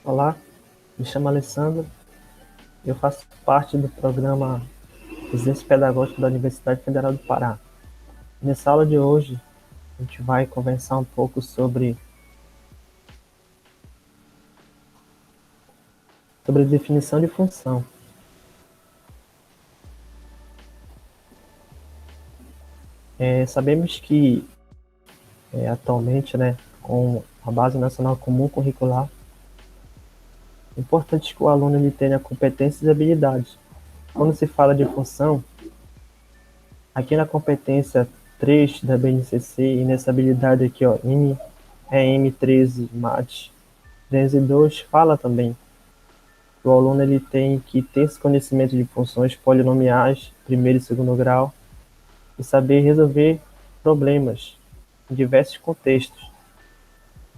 Olá, me chamo Alessandro, eu faço parte do programa Residência Pedagógica da Universidade Federal do Pará. Nessa aula de hoje, a gente vai conversar um pouco sobre a definição de função. Sabemos que, atualmente, né, com a Base Nacional Comum Curricular, é importante que o aluno ele tenha competências e habilidades. Quando se fala de função, aqui na competência 3 da BNCC e nessa habilidade aqui, ó, M13 MAT 302, fala também que o aluno ele tem que ter esse conhecimento de funções polinomiais, primeiro e segundo grau, e saber resolver problemas em diversos contextos.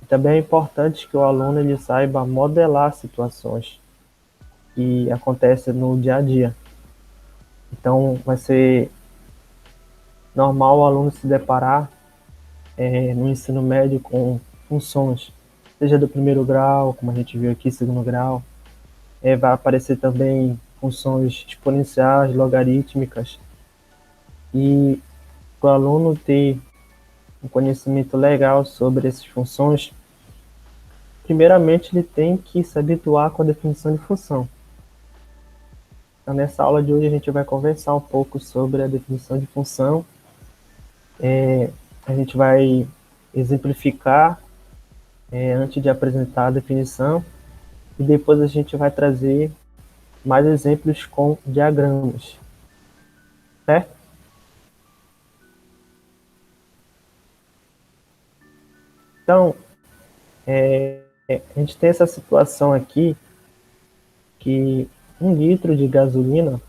E também é importante que o aluno ele saiba modelar situações que acontecem no dia a dia. Então, vai ser normal o aluno se deparar no ensino médio com funções, seja do primeiro grau, como a gente viu aqui, segundo grau. Vai aparecer também funções exponenciais, logarítmicas, e para o aluno ter um conhecimento legal sobre essas funções, primeiramente ele tem que se habituar com a definição de função. Então, nessa aula de hoje a gente vai conversar um pouco sobre a definição de função. A gente vai exemplificar antes de apresentar a definição, e depois a gente vai trazer mais exemplos com diagramas, certo? Então, a gente tem essa situação aqui que 1 litro de gasolina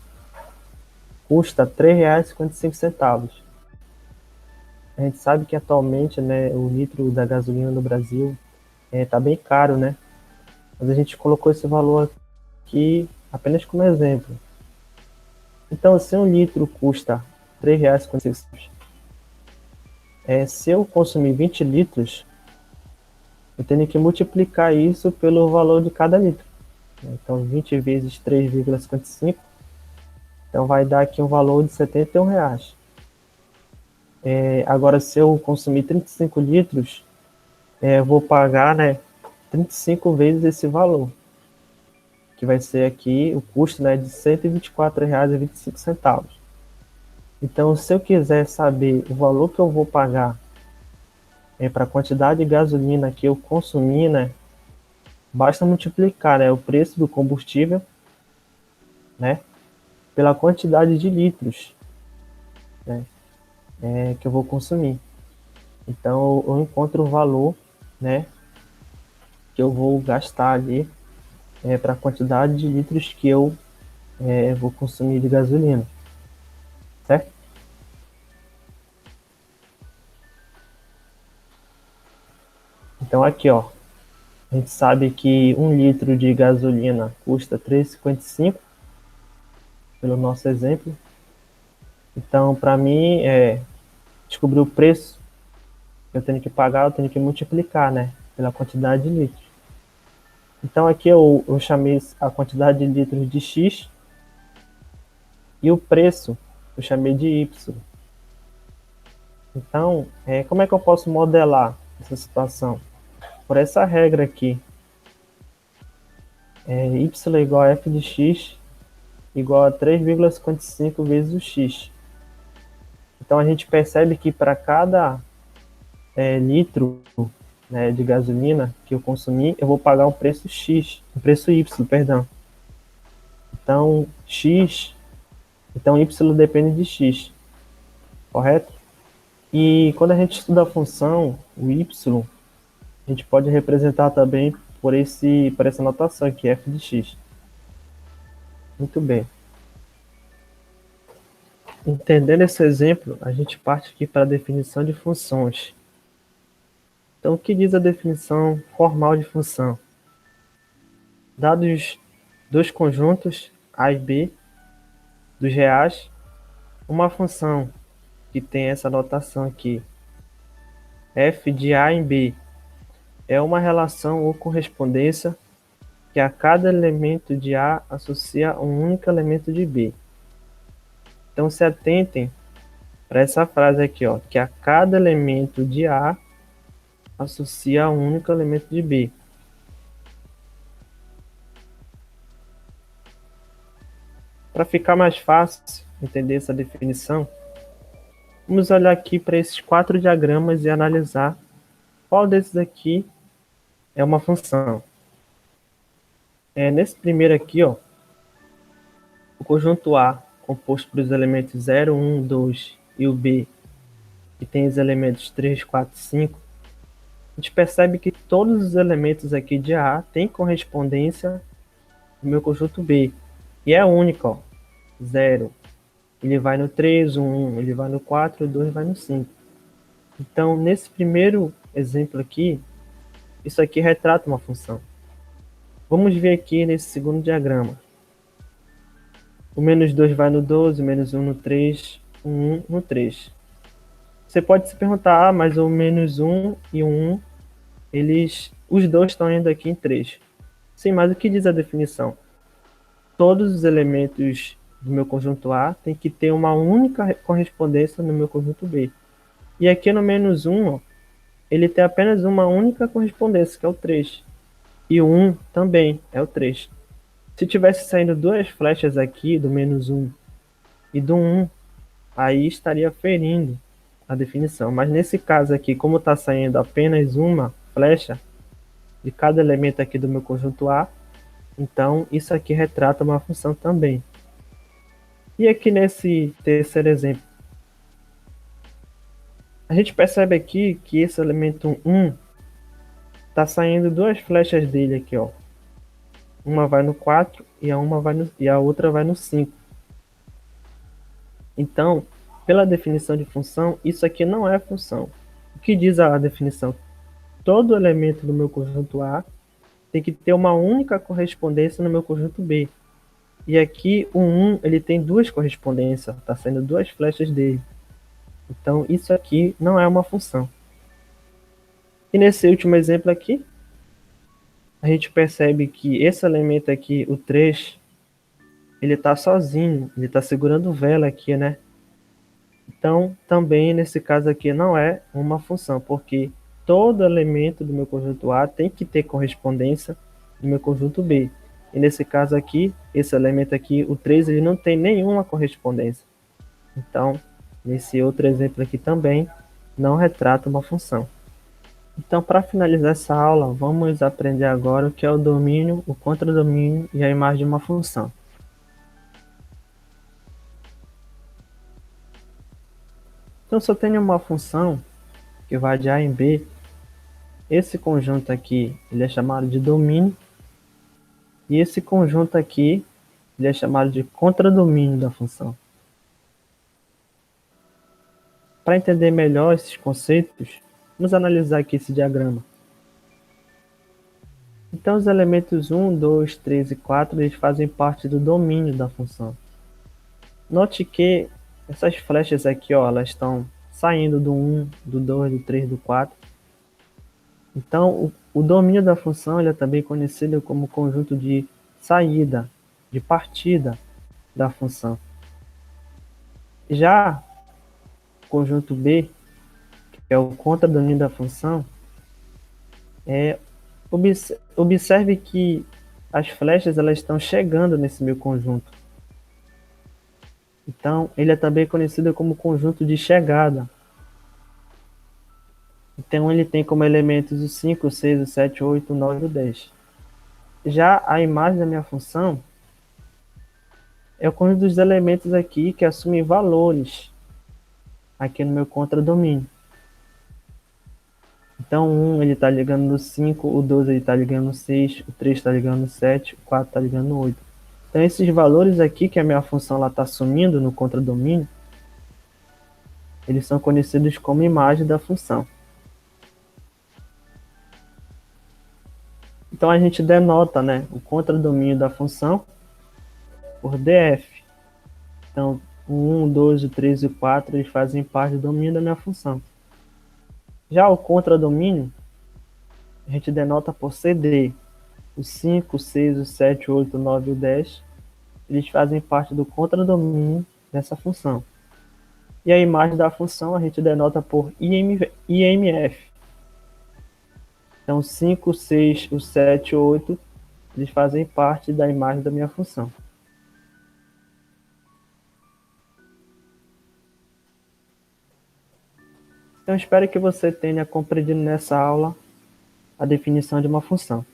custa R$ 3,55. A gente sabe que atualmente, né, o litro da gasolina no Brasil está bem caro, né? Mas a gente colocou esse valor aqui apenas como exemplo. Então, se 1 litro custa R$ 3,55, se eu consumir 20 litros, eu tenho que multiplicar isso pelo valor de cada litro. Então, 20 vezes 3,55, então vai dar aqui um valor de R$ 71. Agora, se eu consumir 35 litros, eu vou pagar, né, 35 vezes esse valor, que vai ser aqui o custo, né, de R$ 124,25. Então, se eu quiser saber o valor que eu vou pagar para a quantidade de gasolina que eu consumi, né, basta multiplicar, né, o preço do combustível, né, pela quantidade de litros, né, que eu vou consumir. Então, eu encontro o valor, né, que eu vou gastar ali para a quantidade de litros que eu vou consumir de gasolina, certo? Então aqui, ó, a gente sabe que 1 litro de gasolina custa R$ 3,55, pelo nosso exemplo. Então, para mim, descobrir o preço que eu tenho que pagar, eu tenho que multiplicar, né, pela quantidade de litros. Então aqui eu chamei a quantidade de litros de X e o preço eu chamei de Y. Então, como é que eu posso modelar essa situação? Por essa regra aqui, y igual a f de x igual a 3,55 vezes o x. Então a gente percebe que para cada litro, né, de gasolina que eu consumir, eu vou pagar um preço x, um preço y, perdão. Então então y depende de x, correto? E quando a gente estuda a função, o y, a gente pode representar também por essa notação aqui, f de x. Muito bem. Entendendo esse exemplo, a gente parte aqui para a definição de funções. Então, o que diz a definição formal de função? Dados dois conjuntos, A e B, dos reais, uma função que tem essa notação aqui, f de A em B, é uma relação ou correspondência que a cada elemento de A associa um único elemento de B. Então, se atentem para essa frase aqui, ó, que a cada elemento de A associa um único elemento de B. Para ficar mais fácil entender essa definição, vamos olhar aqui para esses 4 diagramas e analisar qual desses aqui é uma função. Nesse primeiro aqui, ó, o conjunto A, composto pelos elementos 0, 1, 2 e o B, que tem os elementos 3, 4, 5, a gente percebe que todos os elementos aqui de A têm correspondência no meu conjunto B. E é único, ó, 0. Ele vai no 3, o 1 ele vai no 4, o 2 vai no 5. Então, nesse primeiro exemplo aqui, isso aqui retrata uma função. Vamos ver aqui nesse segundo diagrama. O menos 2 vai no 12, o menos 1 no 3, o 1 no 3. Você pode se perguntar, mas o menos 1 e o 1, os dois estão indo aqui em 3. Sim, mas o que diz a definição? Todos os elementos do meu conjunto A têm que ter uma única correspondência no meu conjunto B. E aqui no menos 1, ó, ele tem apenas uma única correspondência, que é o 3. E o 1 também é o 3. Se tivesse saindo duas flechas aqui, do menos 1 e do 1, aí estaria ferindo a definição. Mas nesse caso aqui, como está saindo apenas uma flecha de cada elemento aqui do meu conjunto A, então isso aqui retrata uma função também. E aqui nesse terceiro exemplo, a gente percebe aqui que esse elemento 1 está saindo duas flechas dele aqui, ó. Uma vai no 4 e a outra vai no 5. Então, pela definição de função, isso aqui não é função. O que diz a definição? Todo elemento do meu conjunto A tem que ter uma única correspondência no meu conjunto B. E aqui o 1 ele tem duas correspondências, está saindo duas flechas dele. Então, isso aqui não é uma função. E nesse último exemplo aqui, a gente percebe que esse elemento aqui, o 3, ele está sozinho, ele está segurando vela aqui, né? Então, também nesse caso aqui não é uma função, porque todo elemento do meu conjunto A tem que ter correspondência no meu conjunto B. E nesse caso aqui, esse elemento aqui, o 3, ele não tem nenhuma correspondência. Então, nesse outro exemplo aqui também, não retrata uma função. Então, para finalizar essa aula, vamos aprender agora o que é o domínio, o contradomínio e a imagem de uma função. Então, se eu tenho uma função que vai de A em B, esse conjunto aqui ele é chamado de domínio, e esse conjunto aqui ele é chamado de contradomínio da função. Para entender melhor esses conceitos, vamos analisar aqui esse diagrama. Então, os elementos 1, 2, 3 e 4 eles fazem parte do domínio da função. Note que essas flechas aqui, ó, elas estão saindo do 1, do 2, do 3, do 4. Então, o domínio da função ele é também conhecido como conjunto de saída, de partida da função. Já o conjunto B, que é o contradomínio da função, observe que as flechas elas estão chegando nesse meu conjunto. Então, ele é também conhecido como conjunto de chegada. Então, ele tem como elementos o 5, o 6, o 7, o 8, o 9 e o 10. Já a imagem da minha função é o conjunto dos elementos aqui que assumem valores aqui no meu contradomínio. Então, o 1 ele está ligando no 5, o 12 ele está ligando no 6, o 3 está ligando no 7, o 4 está ligando no 8. Então, esses valores aqui que a minha função está assumindo no contradomínio, eles são conhecidos como imagem da função. Então, a gente denota, né, o contradomínio da função por df. Então, o 1, o 2, o 3 e o 4 eles fazem parte do domínio da minha função. Já o contradomínio, a gente denota por cd. O 5, o 6, o 7, o 8, o 9 e o 10, eles fazem parte do contradomínio dessa função. E a imagem da função a gente denota por IMF. Então, 5, 6, o 7 e o 8, eles fazem parte da imagem da minha função. Então, espero que você tenha compreendido nessa aula a definição de uma função.